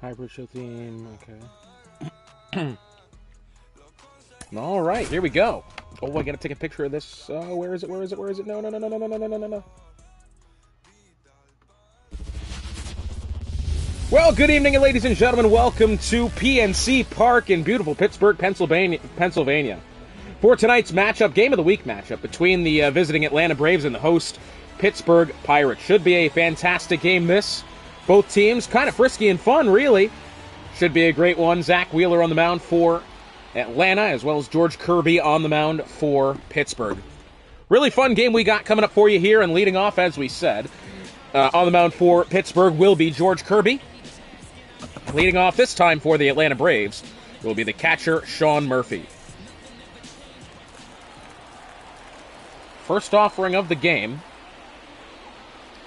Hybrid show theme, okay. All right, here we go. Oh, I gotta take a picture of this. Where is it? Where is it? Where is it? No. Well, good evening, ladies and gentlemen. Welcome to PNC Park in beautiful Pittsburgh, Pennsylvania. For tonight's matchup, game of the week matchup between the visiting Atlanta Braves and the host Pittsburgh Pirates. Should be a fantastic game, this. Both teams kind of frisky and fun, really. Should be a great one. Zach Wheeler on the mound for Atlanta, as well as George Kirby on the mound for Pittsburgh. Really fun game we got coming up for you here, and leading off, as we said, on the mound for Pittsburgh will be George Kirby. Leading off this time for the Atlanta Braves will be the catcher, Sean Murphy. First offering of the game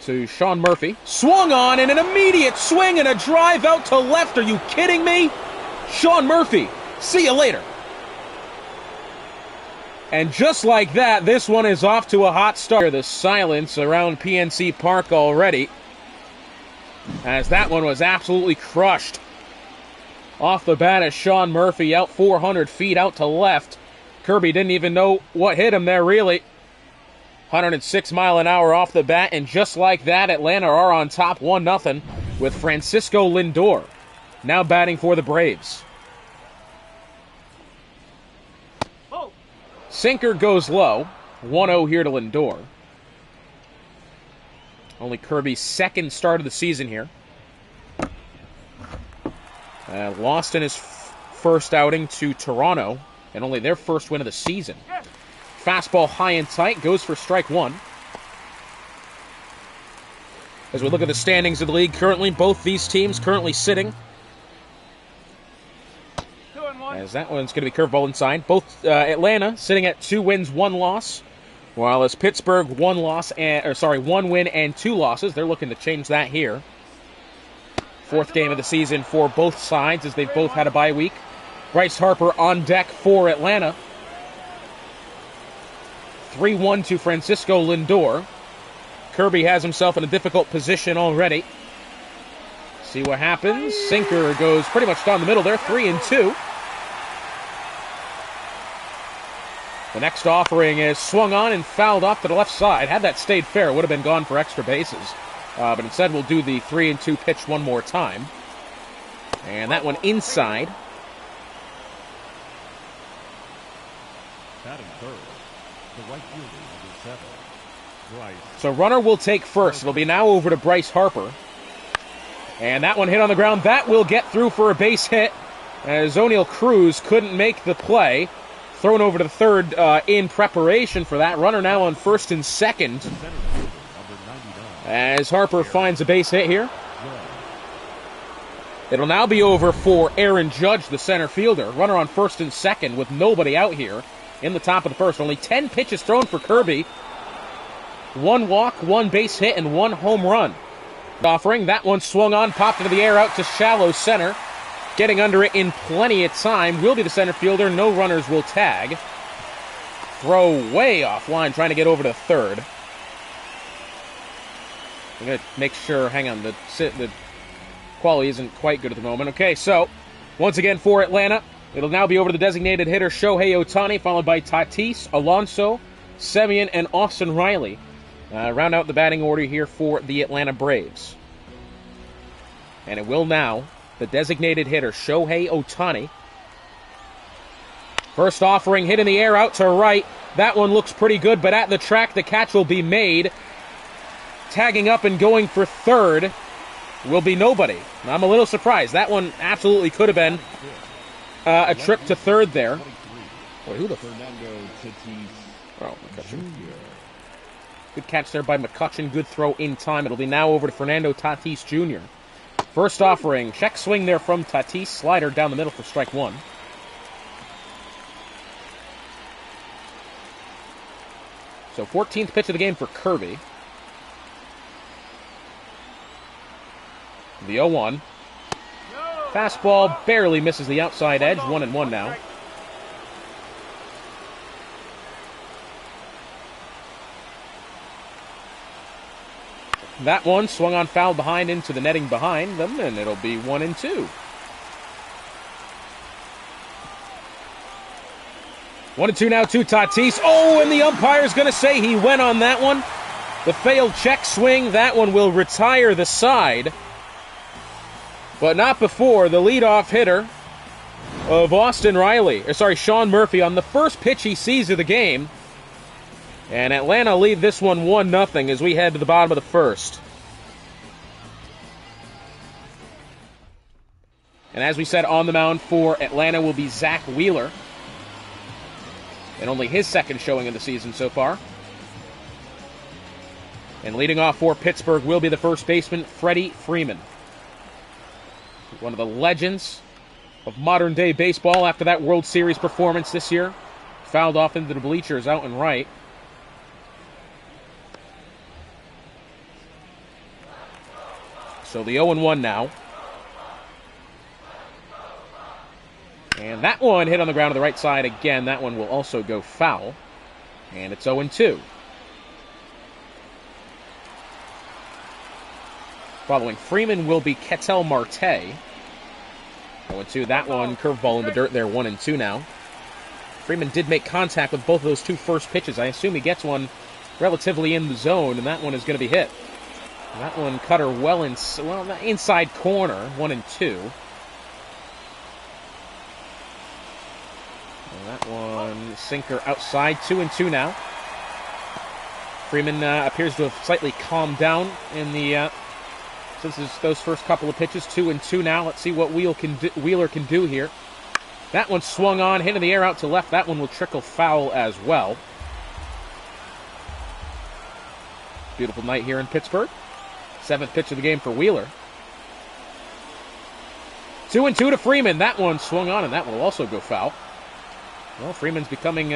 to Sean Murphy. Swung on, and an immediate swing and a drive out to left. Are you kidding me? Sean Murphy, see you later. And just like that, this one is off to a hot start. The silence around PNC Park already, as that one was absolutely crushed. Off the bat is Sean Murphy, out 400 feet out to left. Kirby didn't even know what hit him there, really. 106 mile an hour off the bat, and just like that, Atlanta are on top 1-0 with Francisco Lindor now batting for the Braves. Sinker goes low. 1-0 here to Lindor. Only Kirby's second start of the season here. Lost in his first outing to Toronto, and only their first win of the season. Fastball high and tight, goes for strike one. As we look at the standings of the league currently, both these teams currently sitting. As that one's going to be curveball inside. Both Atlanta sitting at 2 wins, 1 loss. While as Pittsburgh 1 win and 2 losses. They're looking to change that here. 4th game of the season for both sides as they've both had a bye week. Bryce Harper on deck for Atlanta. 3-1 to Francisco Lindor. Kirby has himself in a difficult position already. See what happens. Sinker goes pretty much down the middle there. 3-2. The next offering is swung on and fouled off to the left side. Had that stayed fair, it would have been gone for extra bases. But instead we'll do the 3-2 pitch one more time. And that one inside. Batting third, the right fielder, number 7, Bryce. So runner will take first. It'll be now over to Bryce Harper. And that one hit on the ground. That will get through for a base hit, as O'Neal Cruz couldn't make the play. Thrown over to the third in preparation for that. Runner now on first and second. As Harper finds a base hit here. It'll now be over for Aaron Judge, the center fielder. Runner on first and second with nobody out here in the top of the first. Only 10 pitches thrown for Kirby. 1 walk, 1 base hit, and 1 home run. Offering, that one swung on, popped into the air out to shallow center. Getting under it in plenty of time will be the center fielder. No runners will tag. Throw way offline, trying to get over to third. I'm going to make sure, hang on, the quality isn't quite good at the moment. Okay, so, once again for Atlanta, it'll now be over to the designated hitter Shohei Ohtani, followed by Tatis, Alonso, Semien, and Austin Riley. Round out the batting order here for the Atlanta Braves. And it will now, the designated hitter Shohei Ohtani. First offering, hit in the air out to right. That one looks pretty good, but at the track, the catch will be made. Tagging up and going for third will be nobody. I'm a little surprised. That one absolutely could have been a trip to third there. Boy, who the McCutcheon. Good catch there by McCutcheon. Good throw in time. It'll be now over to Fernando Tatis Jr. First offering. Check swing there from Tatis. Slider down the middle for strike one. So 14th pitch of the game for Kirby. The 0-1. Fastball barely misses the outside edge. 1-1 now. That one swung on foul behind into the netting behind them, and it'll be 1-2. 1-2 now to Tatis. Oh, and the umpire's going to say he went on that one. The failed check swing, that one will retire the side. But not before the leadoff hitter of Sean Murphy, on the first pitch he sees of the game. And Atlanta lead this one 1-0 as we head to the bottom of the first. And as we said, on the mound for Atlanta will be Zach Wheeler. And only his second showing of the season so far. And leading off for Pittsburgh will be the first baseman, Freddie Freeman. One of the legends of modern-day baseball after that World Series performance this year. Fouled off into the bleachers out and right. So the 0-1 now. And that one hit on the ground to the right side again. That one will also go foul. And it's 0-2. Following Freeman will be Ketel Marte. 0-2. That one, curveball in the dirt there, 1-2 now. Freeman did make contact with both of those two first pitches. I assume he gets one relatively in the zone, and that one is going to be hit. That one cut her well inside corner, 1-2. And that one sinker outside, 2-2 now. Freeman appears to have slightly calmed down in the since those first couple of pitches. 2-2 now. Let's see what Wheeler can do here. That one swung on, hit in the air out to left. That one will trickle foul as well. Beautiful night here in Pittsburgh. 7th pitch of the game for Wheeler. 2-2 to Freeman. That one swung on, and that one will also go foul. Well, Freeman's becoming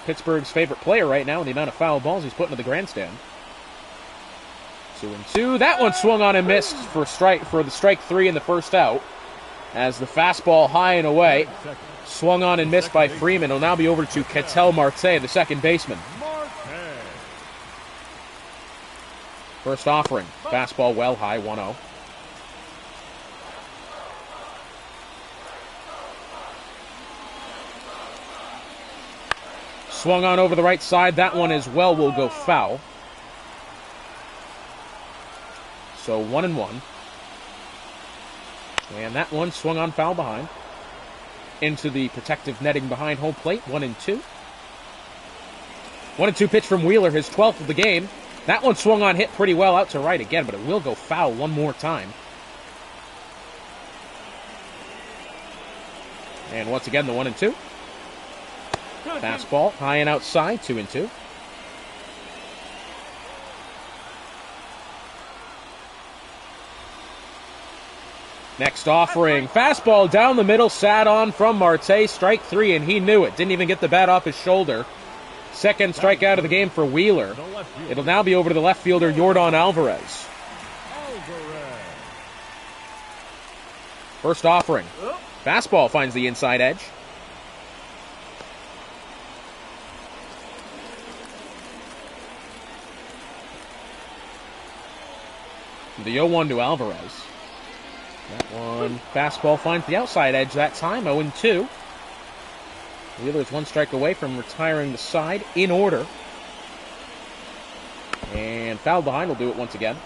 Pittsburgh's favorite player right now in the amount of foul balls he's putting to the grandstand. 2-2. That one swung on and missed for the strike 3 in the first out. As the fastball high and away, swung on and missed by Freeman. It'll now be over to Ketel Marte, the second baseman. First offering, fastball well high, 1-0. Swung on over the right side. That one as well will go foul. So 1-1. And that one swung on foul behind. Into the protective netting behind home plate, 1-2. 1-2 pitch from Wheeler, his 12th of the game. That one swung on, hit pretty well out to right again, but it will go foul one more time. And once again, the 1-2. Fastball, high and outside, 2-2. Next offering, fastball down the middle, sat on from Marte, strike 3, and he knew it. Didn't even get the bat off his shoulder. Second strikeout of the game for Wheeler. It'll now be over to the left fielder, Yordan Alvarez. First offering. Fastball finds the inside edge. The 0-1 to Alvarez. That one, fastball finds the outside edge that time, 0-2. Wheeler's one strike away from retiring the side in order. And foul behind will do it once again.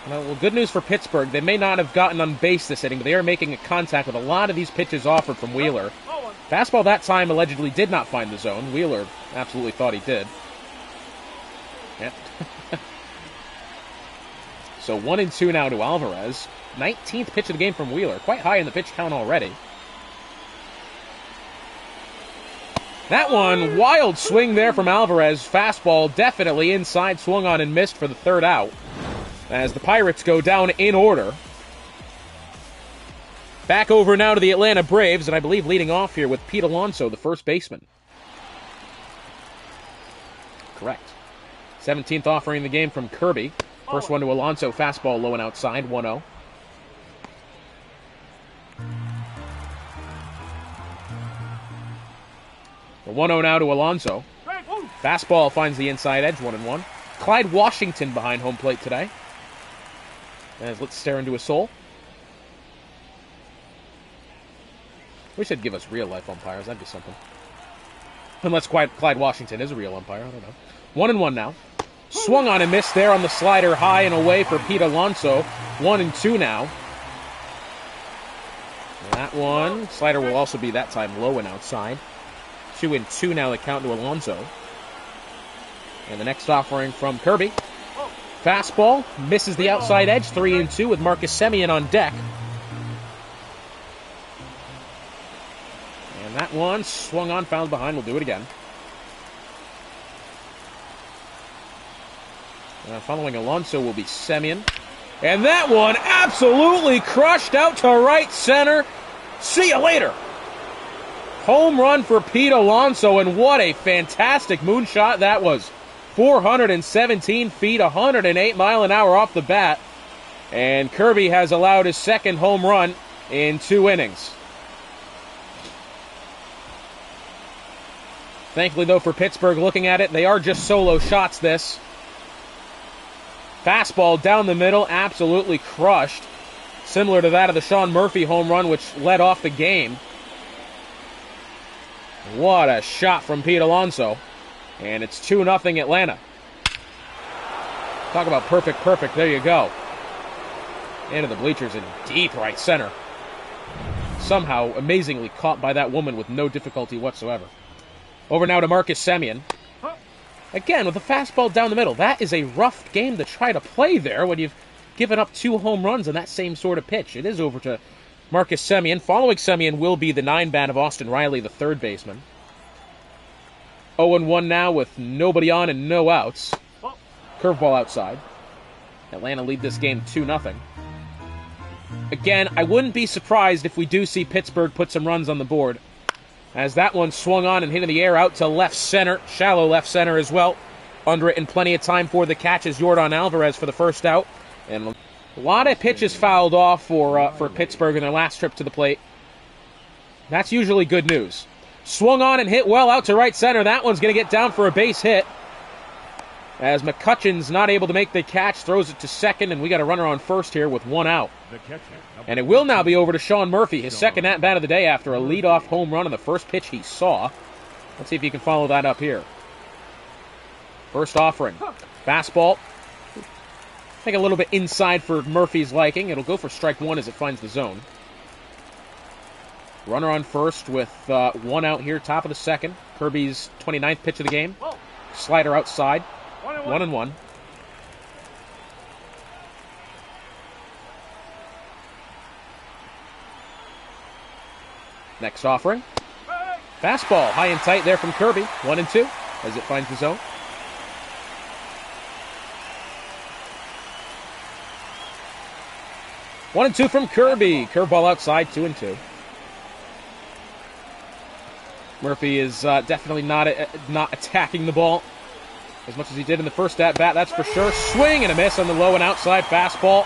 Well, good news for Pittsburgh. They may not have gotten on base this inning, but they are making a contact with a lot of these pitches offered from Wheeler. Fastball that time allegedly did not find the zone. Wheeler absolutely thought he did. Yep. So 1-2 now to Alvarez. 19th pitch of the game from Wheeler. Quite high in the pitch count already. That one, wild swing there from Alvarez. Fastball definitely inside, swung on and missed for the third out. As the Pirates go down in order. Back over now to the Atlanta Braves, and I believe leading off here with Pete Alonso, the first baseman. Correct. 17th offering in the game from Kirby. First one to Alonso, fastball low and outside, 1-0. The 1-0 now to Alonso. Fastball finds the inside edge, 1-1. Clyde Washington behind home plate today. As let's stare into his soul. Wish they'd give us real-life umpires. That'd be something. Unless Clyde Washington is a real umpire. I don't know. 1-1 now. Swung on and missed there on the slider, high and away for Pete Alonso. 1-2 now. That one. Slider will also be that time low and outside. 2-2 now, the count to Alonso. And the next offering from Kirby. Fastball misses the outside edge. 3-2 with Marcus Semien on deck. And that one swung on, fouled behind. We'll do it again. Following Alonso will be Semien. And that one absolutely crushed out to right center. See you later. Home run for Pete Alonso, and what a fantastic moonshot that was. 417 feet, 108 mile an hour off the bat. And Kirby has allowed his second home run in 2 innings. Thankfully, though, for Pittsburgh, looking at it, they are just solo shots, this. Fastball down the middle, absolutely crushed. Similar to that of the Sean Murphy home run, which led off the game. What a shot from Pete Alonso. And it's 2-0 Atlanta. Talk about perfect. There you go. Into the bleachers in deep right center. Somehow, amazingly caught by that woman with no difficulty whatsoever. Over now to Marcus Semien. Again, with a fastball down the middle. That is a rough game to try to play there when you've given up 2 home runs on that same sort of pitch. It is over to Marcus Semien. Following Semien will be the 9-bat of Austin Riley, the third baseman. 0-1 now with nobody on and no outs. Curveball outside. Atlanta lead this game 2-0. Again, I wouldn't be surprised if we do see Pittsburgh put some runs on the board, as that one swung on and hit in the air out to left center, shallow left center as well. Under it and plenty of time for the catch is Yordan Alvarez for the first out. And a lot of pitches fouled off for Pittsburgh in their last trip to the plate. That's usually good news. Swung on and hit well out to right center. That one's going to get down for a base hit. As McCutcheon's not able to make the catch, throws it to second, and we got a runner on first here with 1 out. And it will now be over to Sean Murphy, his second at-bat of the day after a leadoff home run on the first pitch he saw. Let's see if he can follow that up here. First offering. Fastball. I think a little bit inside for Murphy's liking. It'll go for strike 1 as it finds the zone. Runner on first with 1 out here, top of the second. Kirby's 29th pitch of the game. Slider outside. 1-1. Next offering. Fastball high and tight there from Kirby. 1-2 as it finds the zone. One and two from Kirby. Curveball outside, 2-2. Murphy is definitely not attacking the ball as much as he did in the first at-bat, that's for sure. Swing and a miss on the low and outside fastball.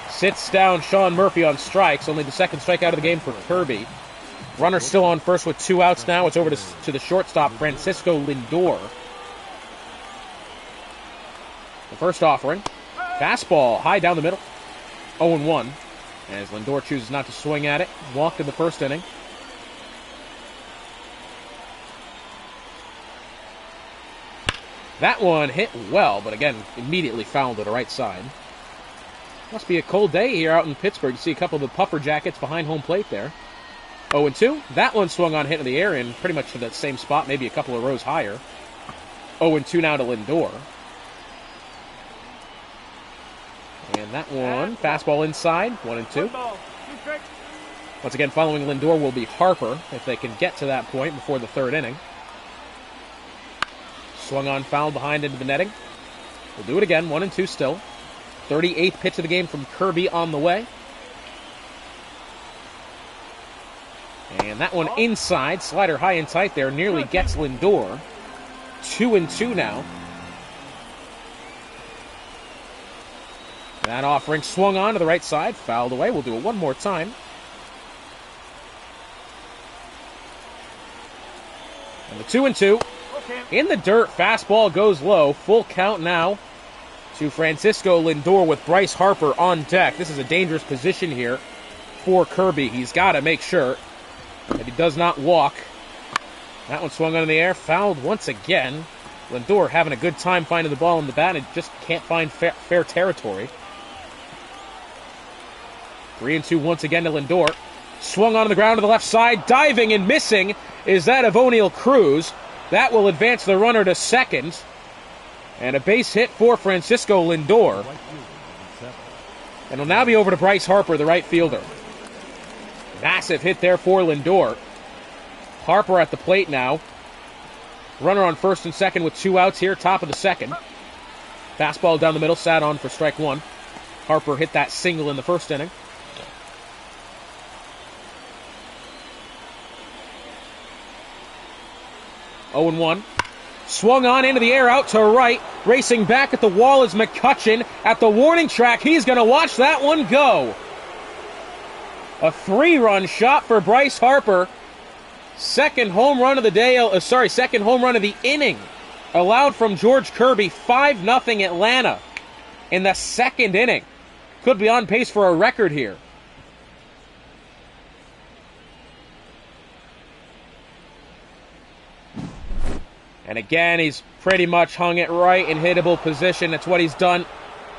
Sits down Sean Murphy on strikes, only the second strikeout of the game for Kirby. Runner still on first with 2 outs now. It's over to the shortstop, Francisco Lindor. The first offering. Fastball high down the middle. 0-1 as Lindor chooses not to swing at it. Walked in the first inning. That one hit well, but again, immediately fouled to the right side. Must be a cold day here out in Pittsburgh. You see a couple of the puffer jackets behind home plate there. 0-2. That one swung on, hit in the air, and pretty much to that same spot, maybe a couple of rows higher. 0-2 now to Lindor. And that one, fastball inside, 1-2. Once again, following Lindor will be Harper, if they can get to that point before the third inning. Swung on, foul behind into the netting. We'll do it again, 1-2 still. 38th pitch of the game from Kirby on the way. And that one inside, slider high and tight there, nearly gets Lindor. 2-2 now. That offering swung on to the right side, fouled away. We'll do it one more time. And the 2-2. In the dirt, fastball goes low. Full count now to Francisco Lindor with Bryce Harper on deck. This is a dangerous position here for Kirby. He's got to make sure that he does not walk. That one swung on in the air, fouled once again. Lindor having a good time finding the ball in the bat and just can't find fair territory. 3-2 once again to Lindor. Swung onto the ground to the left side. Diving and missing is that of O'Neal Cruz. That will advance the runner to second. And a base hit for Francisco Lindor. And it'll now be over to Bryce Harper, the right fielder. Massive hit there for Lindor. Harper at the plate now. Runner on first and second with 2 outs here, top of the second. Fastball down the middle, sat on for strike 1. Harper hit that single in the first inning. Oh and 1. Swung on into the air out to right. Racing back at the wall is McCutchen at the warning track. He's going to watch that one go. A 3-run shot for Bryce Harper. Second home run of the day. Second home run of the inning. Allowed from George Kirby. 5-0 Atlanta in the second inning. Could be on pace for a record here. And again, he's pretty much hung it right in hittable position. That's what he's done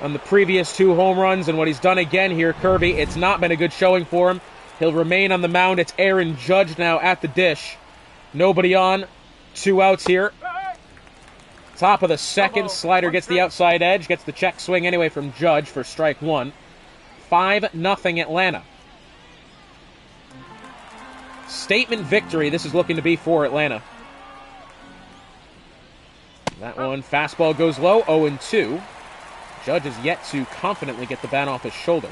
on the previous 2 home runs and what he's done again here, Kirby. It's not been a good showing for him. He'll remain on the mound. It's Aaron Judge now at the dish. Nobody on. 2 outs here. Top of the second. Slider gets the outside edge. Gets the check swing anyway from Judge for strike 1. 5-0 Atlanta. Statement victory this is looking to be for Atlanta. That one, fastball goes low, 0-2. Judge is yet to confidently get the bat off his shoulder.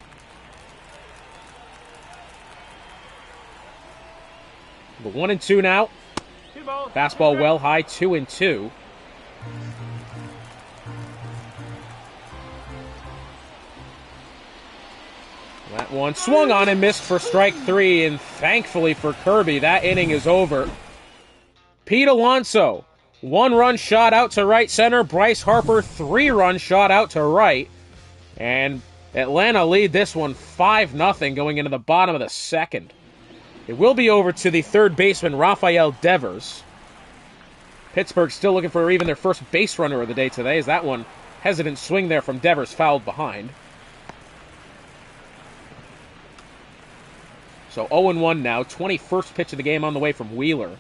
The 1-2 now. Fastball well high, 2-2. That one swung on and missed for strike 3, and thankfully for Kirby, that inning is over. Pete Alonso. 1-run shot out to right center. Bryce Harper, 3-run shot out to right. And Atlanta lead this one 5-0 going into the bottom of the second. It will be over to the third baseman, Rafael Devers. Pittsburgh still looking for even their first base runner of the day today, as that one, hesitant swing there from Devers, fouled behind. So 0-1 now, 21st pitch of the game on the way from Wheeler.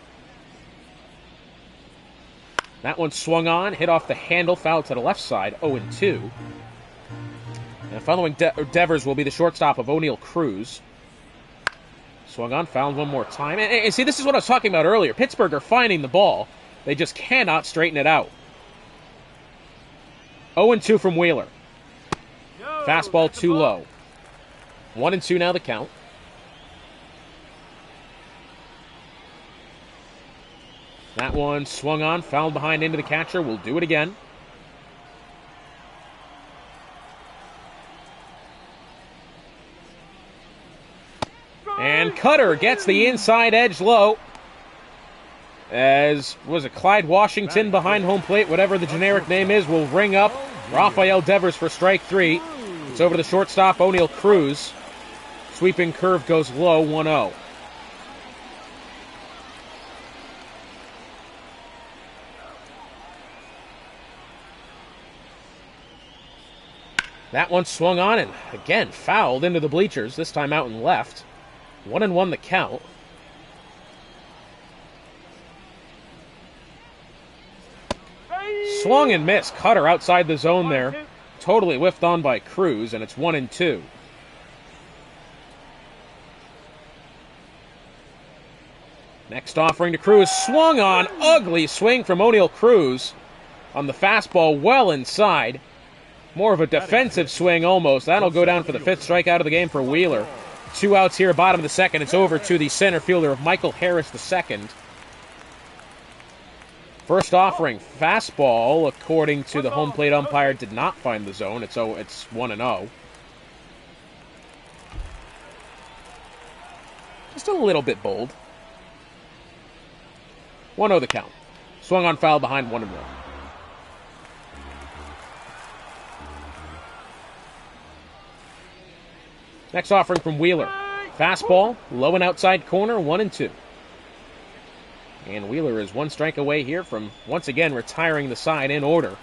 That one swung on, hit off the handle, foul to the left side, 0-2. And following Devers will be the shortstop of O'Neal Cruz. Swung on, fouled one more time. And see, this is what I was talking about earlier. Pittsburgh are finding the ball. They just cannot straighten it out. 0-2 from Wheeler. Fastball too low. 1-2 now the count. That one swung on, fouled behind into the catcher. We'll do it again. And Cutter gets the inside edge low. As, was it Clyde Washington behind home plate, whatever the generic name is, will ring up Rafael Devers for strike 3. It's over to the shortstop, O'Neal Cruz. Sweeping curve goes low, 1-0. That one swung on and, again, fouled into the bleachers, this time out and left. 1-1 the count. Swung and missed. Cutter outside the zone there. Totally whiffed on by Cruz, and it's 1-2. Next offering to Cruz. Swung on. Ugly swing from O'Neal Cruz on the fastball well inside. More of a defensive swing almost. That'll go down for the 5th strikeout of the game for Wheeler. 2 outs here, bottom of the second. It's over to the center fielder of Michael Harris II. First offering, fastball, according to the home plate umpire, did not find the zone. It's 1-0. Just a little bit bold. 1-0 the count. Swung on foul behind 1-1. Next offering from Wheeler. Fastball, low and outside corner, 1-2. And Wheeler is one strike away here from, once again, retiring the side in order.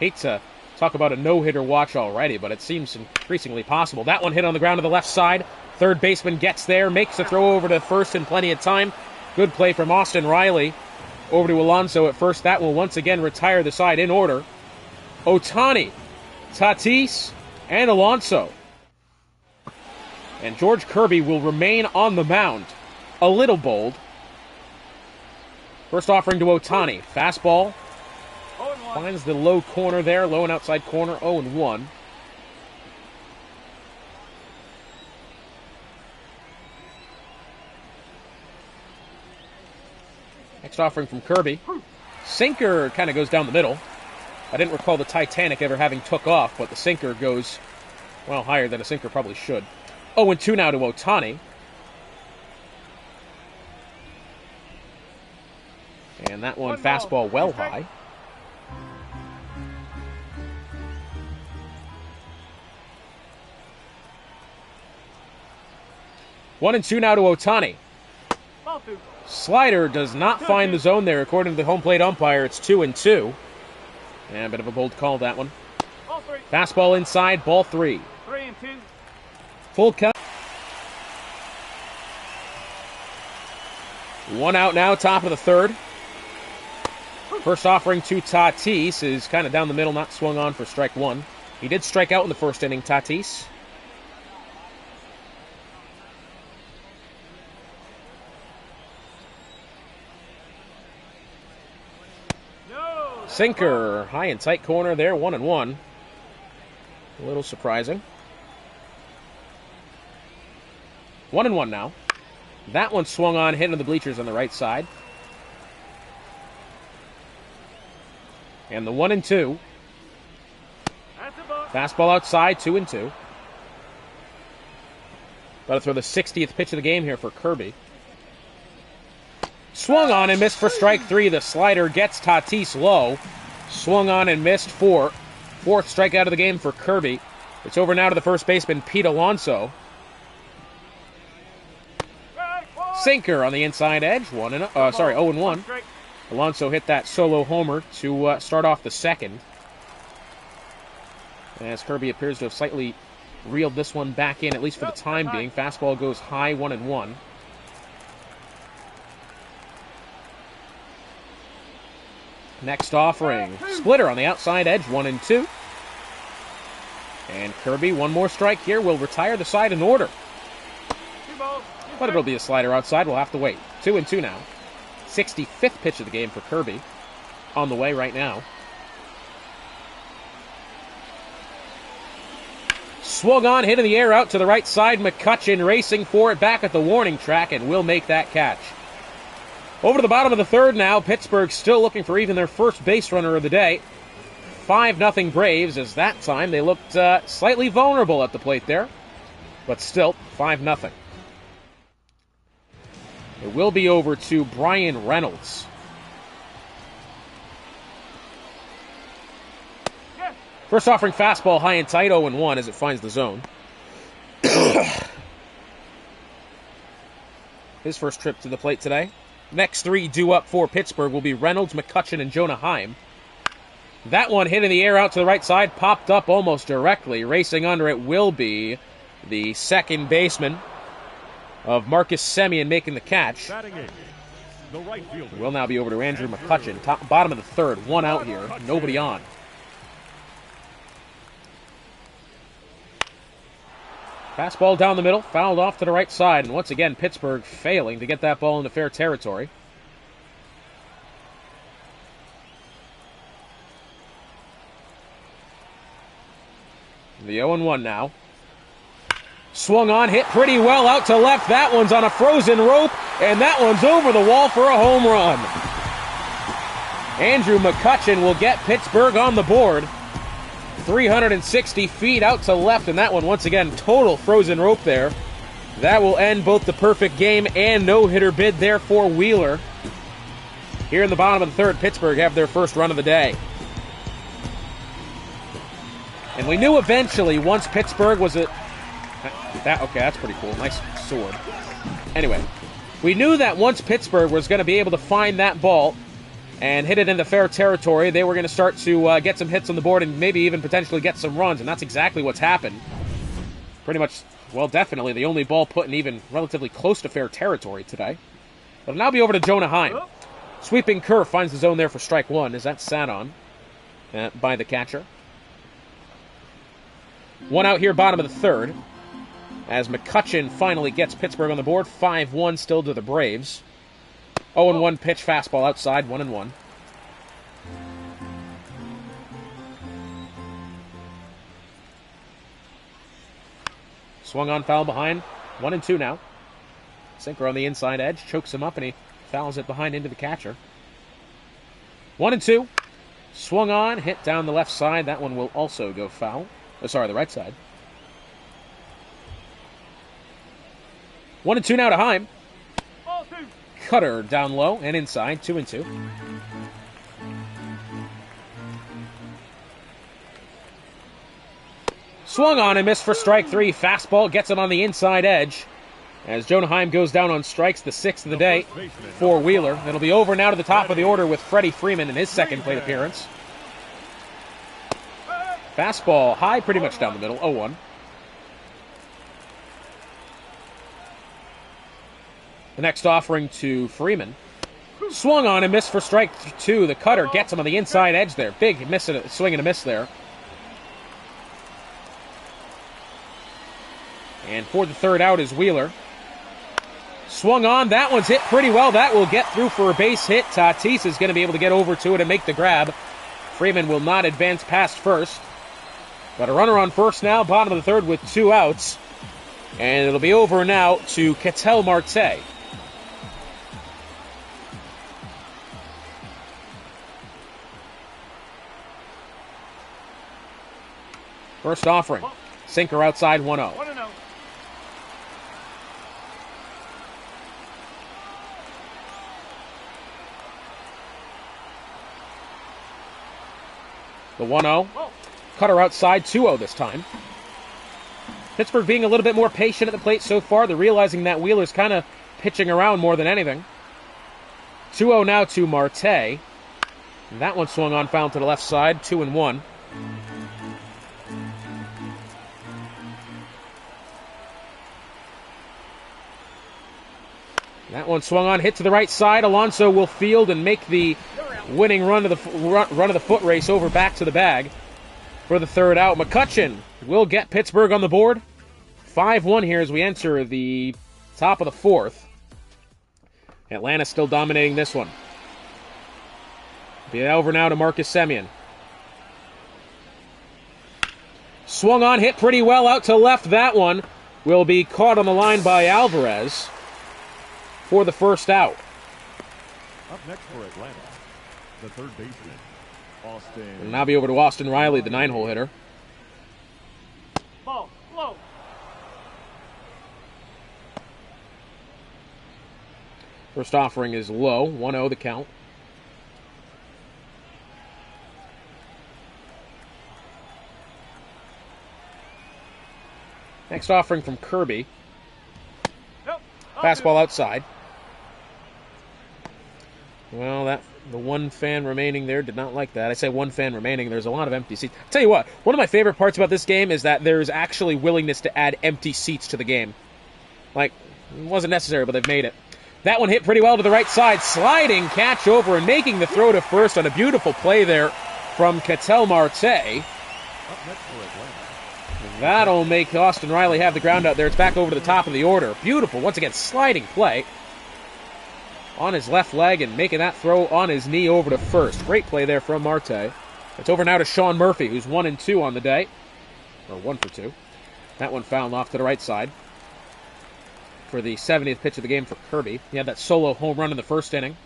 Hate to talk about a no-hitter watch already, but it seems increasingly possible. That one hit on the ground to the left side. Third baseman gets there, makes a throw over to first in plenty of time. Good play from Austin Riley. Over to Alonso at first. That will once again retire the side in order. Ohtani, Tatis, and Alonso. And George Kirby will remain on the mound. A little bold. First offering to Ohtani. Fastball. Finds the low corner there. Low and outside corner. 0-1. Next offering from Kirby. Sinker kind of goes down the middle. I didn't recall the Titanic ever having took off, but the sinker goes, well, higher than a sinker probably should. 0-2 now to Ohtani. And that one fastball well high. One and two now to Ohtani. Slider does not find the zone there. According to the home plate umpire, it's 2-2. And a bit of a bold call, that one. Fastball inside, ball 3. 3-2. Full count. One out now, top of the third. First offering to Tatis is kind of down the middle, not swung on for strike one. He did strike out in the first inning, Tatis. Sinker, high and tight corner there, 1-1. A little surprising. 1-1 now. That one swung on, hit into the bleachers on the right side. And the 1-2. Fastball outside, 2-2. About to throw the 60th pitch of the game here for Kirby. Swung on and missed for strike 3. The slider gets Tatis low. Swung on and missed for fourth strikeout of the game for Kirby. It's over now to the first baseman, Pete Alonso. Sinker on the inside edge. 0-1. Alonso hit that solo homer to start off the second. As Kirby appears to have slightly reeled this one back in, at least for the time being. Fastball goes high, 1-1. Next offering. Splitter on the outside edge, 1-2. And Kirby, one more strike here, will retire the side in order. But it'll be a slider outside. We'll have to wait. 2-2 now. 65th pitch of the game for Kirby. On the way right now. Swung on, hit in the air out to the right side. McCutchen racing for it back at the warning track and will make that catch. Over to the bottom of the third now. Pittsburgh still looking for even their first base runner of the day. 5-0 Braves, as that time they looked slightly vulnerable at the plate there. But still, 5-0. It will be over to Brian Reynolds. First offering fastball high and tight, 0-1 as it finds the zone. His first trip to the plate today. Next three due up for Pittsburgh will be Reynolds, McCutchen, and Jonah Heim. That one hit in the air out to the right side, popped up almost directly. Racing under it will be the second baseman of Marcus Semien making the catch. Will now be over to Andrew McCutchen. Bottom of the third, one out here, nobody on. Fastball down the middle, fouled off to the right side, and once again Pittsburgh failing to get that ball into fair territory. The 0-1 now. Swung on, hit pretty well out to left. That one's on a frozen rope, and that one's over the wall for a home run. Andrew McCutcheon will get Pittsburgh on the board. 360 feet out to left, and that one, once again, total frozen rope there. That will end both the perfect game and no-hitter bid there for Wheeler. Here in the bottom of the third, Pittsburgh have their first run of the day. And we knew eventually, once Pittsburgh was at... Okay, that's pretty cool. Nice sword. Anyway, we knew that once Pittsburgh was going to be able to find that ball and hit it into fair territory, they were going to start to get some hits on the board and maybe even potentially get some runs, and that's exactly what's happened. Pretty much, well, definitely the only ball put in even relatively close to fair territory today. It'll now be over to Jonah Heim. Sweeping curve finds the zone there for strike one, as that's sat on by the catcher. One out here, bottom of the third, as McCutcheon finally gets Pittsburgh on the board. 5-1 still to the Braves. 0-1 pitch, fastball outside, 1-1. Swung on, foul behind, 1-2 now. Sinker on the inside edge, chokes him up, and he fouls it behind into the catcher. 1-2. Swung on, hit down the left side. That one will also go foul. Oh, sorry, the right side. 1-2 now to Heim. Cutter down low and inside, 2-2. Swung on and missed for strike three. Fastball gets him on the inside edge. As Jonah Heim goes down on strikes, the sixth of the day for Wheeler. It'll be over now to the top of the order with Freddie Freeman in his second plate appearance. Fastball high, pretty much down the middle, 0-1. The next offering to Freeman. Swung on and missed for strike two. The cutter gets him on the inside edge there. Big miss, swing and a miss there. And for the third out is Wheeler. Swung on. That one's hit pretty well. That will get through for a base hit. Tatis is going to be able to get over to it and make the grab. Freeman will not advance past first. But a runner on first now, bottom of the third with two outs. And it'll be over now to Ketel Marte. First offering. Sinker outside, 1-0. The 1-0. Cutter outside, 2-0 this time. Pittsburgh being a little bit more patient at the plate so far. They're realizing that Wheeler's kind of pitching around more than anything. 2-0 now to Marte. And that one swung on, foul to the left side, 2-1. That one swung on, hit to the right side. Alonso will field and make the winning run of the foot race over back to the bag for the third out. McCutcheon will get Pittsburgh on the board. 5-1 here as we enter the top of the fourth. Atlanta still dominating this one. Be over now to Marcus Semien. Swung on, hit pretty well out to left. That one will be caught on the line by Alvarez for the first out. Up next for Atlanta, the third baseman, Austin. It'll now be over to Austin Riley, the 9-hole hitter. Ball, low. First offering is low, 1-0 the count. Next offering from Kirby. Fastball outside. Well, the one fan remaining there did not like that. I say one fan remaining. There's a lot of empty seats. I'll tell you what, one of my favorite parts about this game is that there's actually willingness to add empty seats to the game. Like, it wasn't necessary, but they've made it. That one hit pretty well to the right side. Sliding catch over and making the throw to first on a beautiful play there from Ketel Marte. Up next for Atlanta. That'll make Austin Riley have the ground out there. It's back over to the top of the order. Beautiful, once again, sliding play on his left leg and making that throw on his knee over to first. Great play there from Marte. It's over now to Sean Murphy, who's 1-2 on the day. Or 1 for 2. That one fouled off to the right side for the 70th pitch of the game for Kirby. He had that solo home run in the first inning.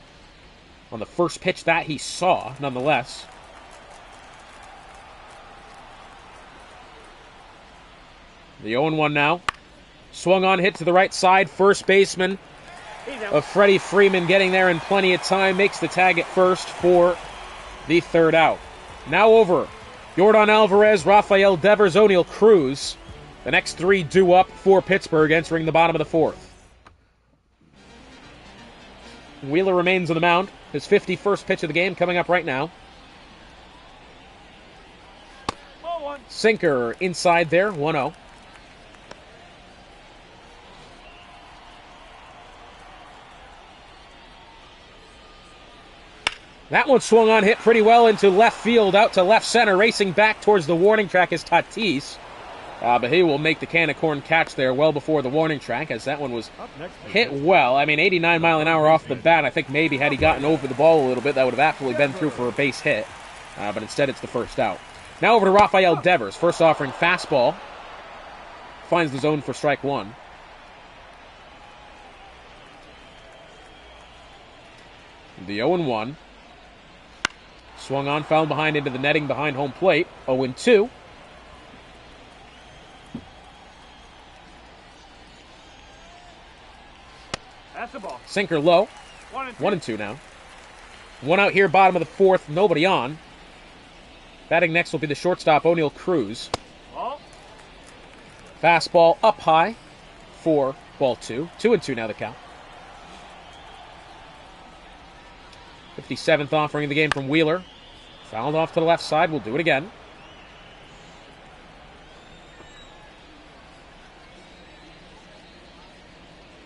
on the first pitch that he saw, nonetheless. The 0-1 now. Swung on, hit to the right side. First baseman of Freddie Freeman getting there in plenty of time. Makes the tag at first for the third out. Now over. Yordan Alvarez, Rafael Devers, O'Neill Cruz. The next three due up for Pittsburgh entering the bottom of the fourth. Wheeler remains on the mound. His 51st pitch of the game coming up right now. Sinker inside there, 1-0. That one swung on, hit pretty well into left field, out to left center. Racing back towards the warning track is Tatis. But he will make the can of corn catch there well before the warning track, as that one was hit well. I mean, 89 mile an hour off the bat. I think maybe had he gotten over the ball a little bit, that would have absolutely been through for a base hit. But instead, it's the first out. Now over to Rafael Devers. First offering fastball. Finds the zone for strike one. The 0-1. Swung on, fouled behind into the netting behind home plate. 0-2. That's the ball. Sinker low. 1-2 now. One out here, bottom of the fourth. Nobody on. Batting next will be the shortstop, O'Neill Cruz. Ball. Fastball up high for ball two. 2-2 now the count. 57th offering of the game from Wheeler. Fouled off to the left side. We'll do it again.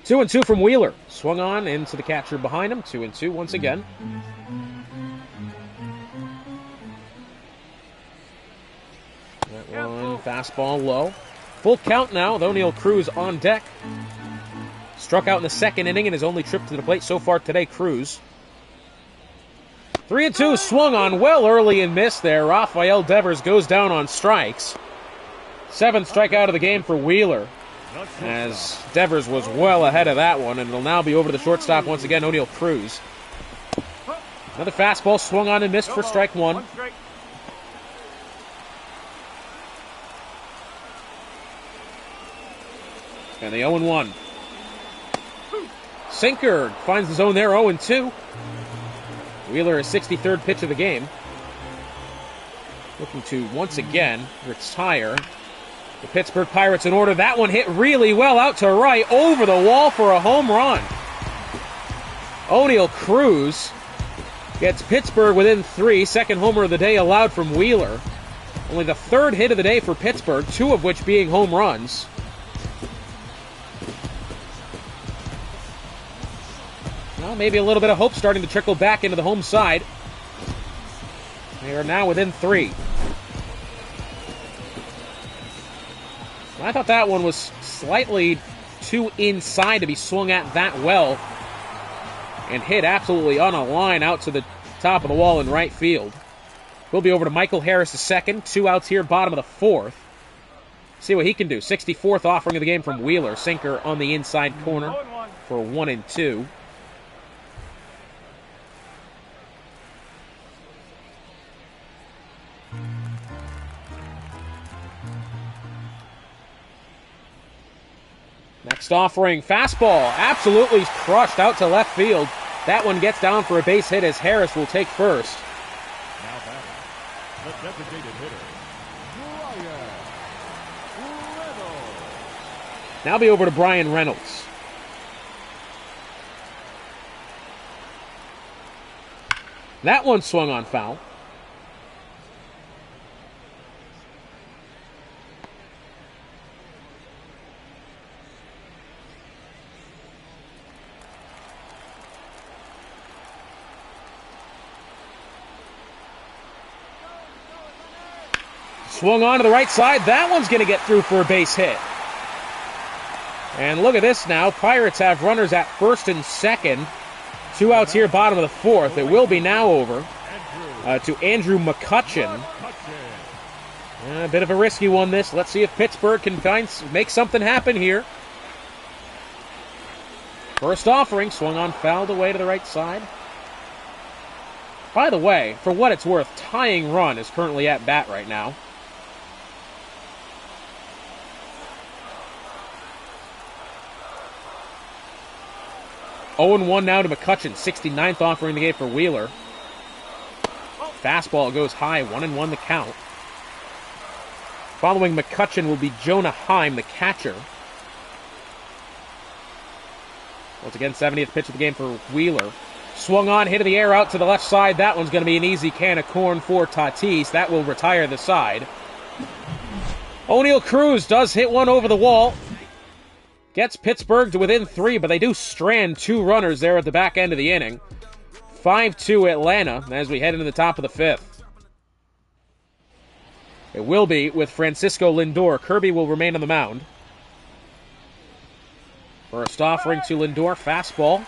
2-2 from Wheeler. Swung on into the catcher behind him. 2-2 once again. That one, fastball low. Full count now with O'Neill Cruz on deck. Struck out in the second inning in his only trip to the plate so far today, Cruz. 3-2, swung on well early and missed there. Rafael Devers goes down on strikes. Seventh strikeout of the game for Wheeler, as Devers was well ahead of that one, and it'll now be over to the shortstop once again, O'Neill Cruz. Another fastball swung on and missed for strike one. And the 0-1. Sinker finds the zone there, 0-2. Wheeler, his 63rd pitch of the game. Looking to, once again, retire the Pittsburgh Pirates in order. That one hit really well out to right, over the wall for a home run. O'Neill Cruz gets Pittsburgh within three. Second homer of the day allowed from Wheeler. Only the third hit of the day for Pittsburgh, two of which being home runs. Well, maybe a little bit of hope starting to trickle back into the home side. They are now within three. I thought that one was slightly too inside to be swung at that well. And hit absolutely on a line out to the top of the wall in right field. We'll be over to Michael Harris II. 2 outs here, bottom of the fourth. See what he can do. 64th offering of the game from Wheeler. Sinker on the inside corner for 1-2. Next offering, fastball, absolutely crushed out to left field. That one gets down for a base hit as Harris will take first. Now batting, the designated hitter, Brian Reynolds. Now be over to Brian Reynolds. That one swung on foul. Swung on to the right side. That one's going to get through for a base hit. And look at this now. Pirates have runners at first and second. 2 outs here, bottom of the fourth. It will be now over to Andrew McCutcheon. A bit of a risky one, this. Let's see if Pittsburgh can make something happen here. First offering, swung on, fouled away to the right side. By the way, for what it's worth, tying run is currently at bat right now. (0-1) now to McCutcheon. 69th offering the game for Wheeler. Fastball goes high. 1-1 the count. Following McCutcheon will be Jonah Heim, the catcher. Once again, 70th pitch of the game for Wheeler. Swung on, hit in the air out to the left side. That one's going to be an easy can of corn for Tatis. That will retire the side. O'Neal Cruz does hit one over the wall. Gets Pittsburgh to within 3, but they do strand 2 runners there at the back end of the inning. 5-2 Atlanta as we head into the top of the 5th. It will be with Francisco Lindor. Kirby will remain on the mound. First offering to Lindor, fastball.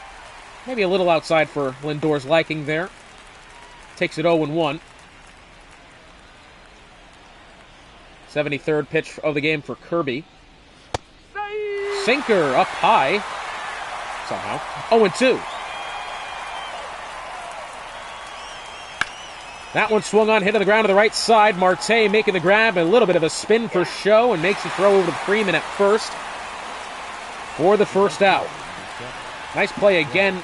Maybe a little outside for Lindor's liking there. Takes it 0-1. 73rd pitch of the game for Kirby. Sinker up high. Somehow. 0-2. That one swung on, hit on the ground to the right side. Marte making the grab, a little bit of a spin for show, and makes the throw over to Freeman at first for the first out. Nice play again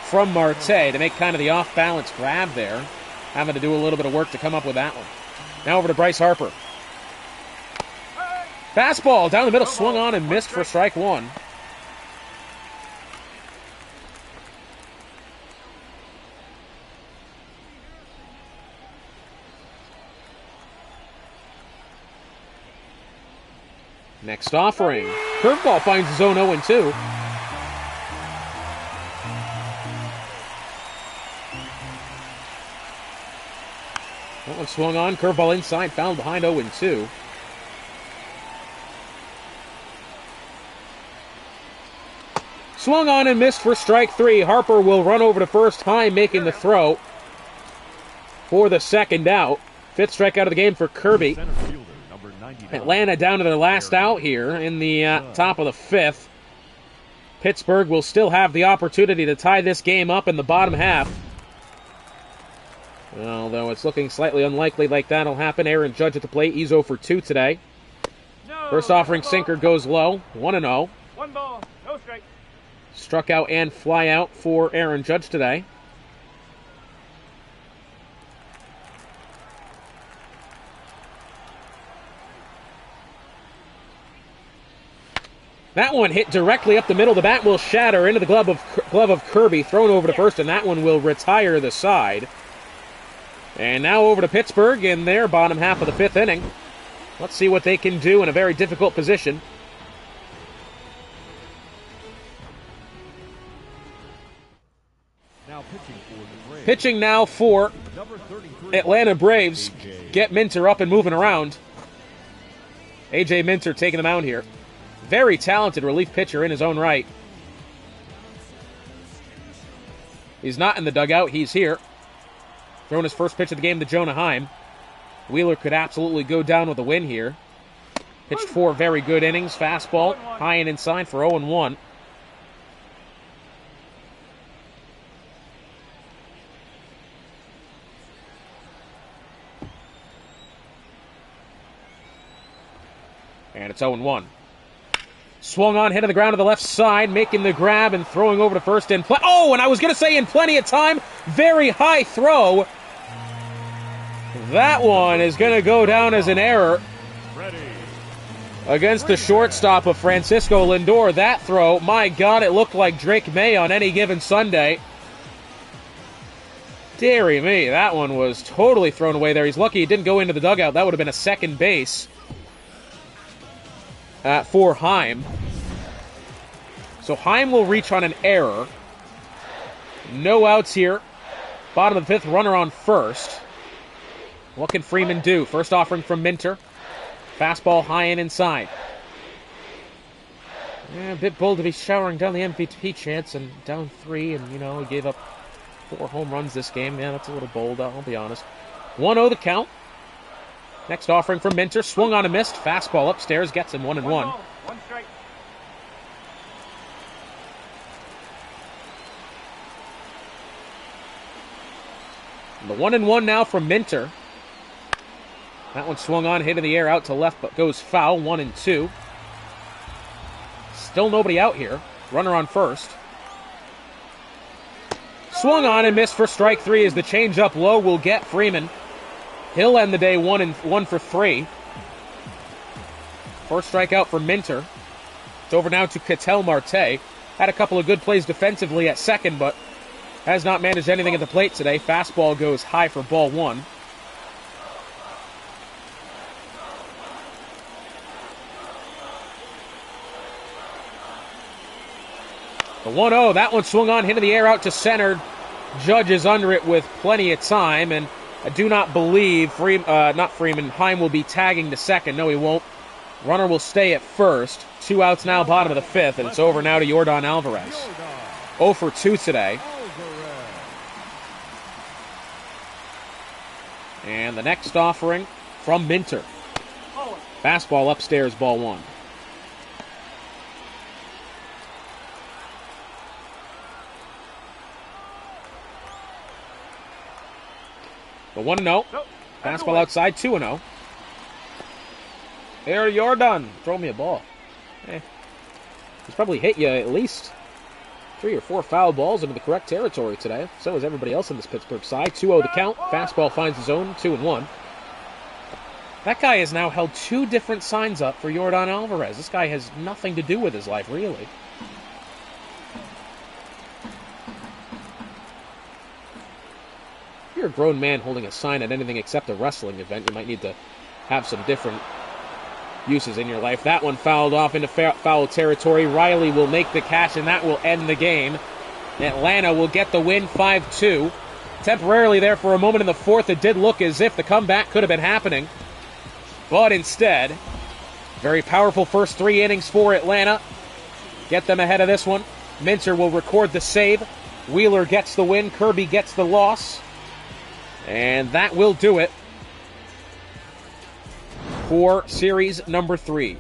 from Marte to make kind of the off-balance grab there. Having to do a little bit of work to come up with that one. Now over to Bryce Harper. Fastball down the middle, swung on and missed for strike 1. Next offering. Curveball finds his own 0-2. That one swung on. Curveball inside. Fouled behind 0-2. Swung on and missed for strike 3. Harper will run over to first. Heim making the throw for the second out. 5th strikeout of the game for Kirby. Atlanta down to their last out here in the top of the 5th. Pittsburgh will still have the opportunity to tie this game up in the bottom half. Although it's looking slightly unlikely like that'll happen. Aaron Judge at the plate. He's 0 for 2 today. First offering sinker goes low. 1-0. 1 ball, no strike. Struck out and fly out for Aaron Judge today. That one hit directly up the middle. The bat will shatter into the glove of Kirby, thrown over to first, and that one will retire the side. And now over to Pittsburgh in their bottom half of the 5th inning. Let's see what they can do in a very difficult position. Pitching now for Atlanta Braves. Get Minter up and moving around. A.J. Minter taking the mound here. Very talented relief pitcher in his own right. He's not in the dugout. He's here. Throwing his first pitch of the game to Jonah Heim. Wheeler could absolutely go down with a win here. Pitched 4 very good innings. Fastball high and inside for 0-1. And it's 0-1. Swung on, hit on the ground to the left side, making the grab and throwing over to first and and I was going to say in plenty of time, very high throw. That one is going to go down as an error against the shortstop of Francisco Lindor. That throw, my God, it looked like Drake May on any given Sunday. Deary me, that one was totally thrown away there. He's lucky he didn't go into the dugout. That would have been a second base for Heim. So Heim will reach on an error. No outs here. Bottom of the 5th, runner on first. What can Freeman do? First offering from Minter. Fastball high and inside. Yeah, a bit bold to be showering down the MVP chance and down 3, and he gave up 4 home runs this game. Yeah, that's a little bold, I'll be honest. 1-0 the count. Next offering from Minter. Swung on and missed. Fastball upstairs. Gets him 1-1. 1 strike. The 1-1 now from Minter. That one swung on, hit in the air, out to left, but goes foul. 1-2. Still nobody out here. Runner on first. Swung on and missed for strike 3 as the changeup low will get Freeman. He'll end the day 1 for 3. First strikeout for Minter. It's over now to Ketel Marte. Had a couple of good plays defensively at second, but has not managed anything at the plate today. Fastball goes high for ball 1. The 1-0, that one swung on, hit in the air, out to center. Judge is under it with plenty of time, and I do not believe Heim will be tagging to second. No, he won't. Runner will stay at first. 2 outs now, bottom of the 5th, and it's over now to Yordan Alvarez. 0 for 2 today. And the next offering from Minter. Fastball upstairs, ball 1. The 1-0. Fastball outside, 2-0. There, Yordan. Throw me a ball. He's probably hit you at least 3 or 4 foul balls into the correct territory today. So is everybody else on this Pittsburgh side. 2-0 the count. Fastball finds his own, 2-1. That guy has now held 2 different signs up for Yordan Alvarez. This guy has nothing to do with his life, really. If you're a grown man holding a sign at anything except a wrestling event, you might need to have some different uses in your life. That one fouled off into foul territory. Riley will make the catch, and that will end the game. Atlanta will get the win 5-2. Temporarily there for a moment in the 4th, it did look as if the comeback could have been happening. But instead, very powerful first 3 innings for Atlanta. Get them ahead of this one. Minter will record the save. Wheeler gets the win. Kirby gets the loss. And that will do it for series number 3.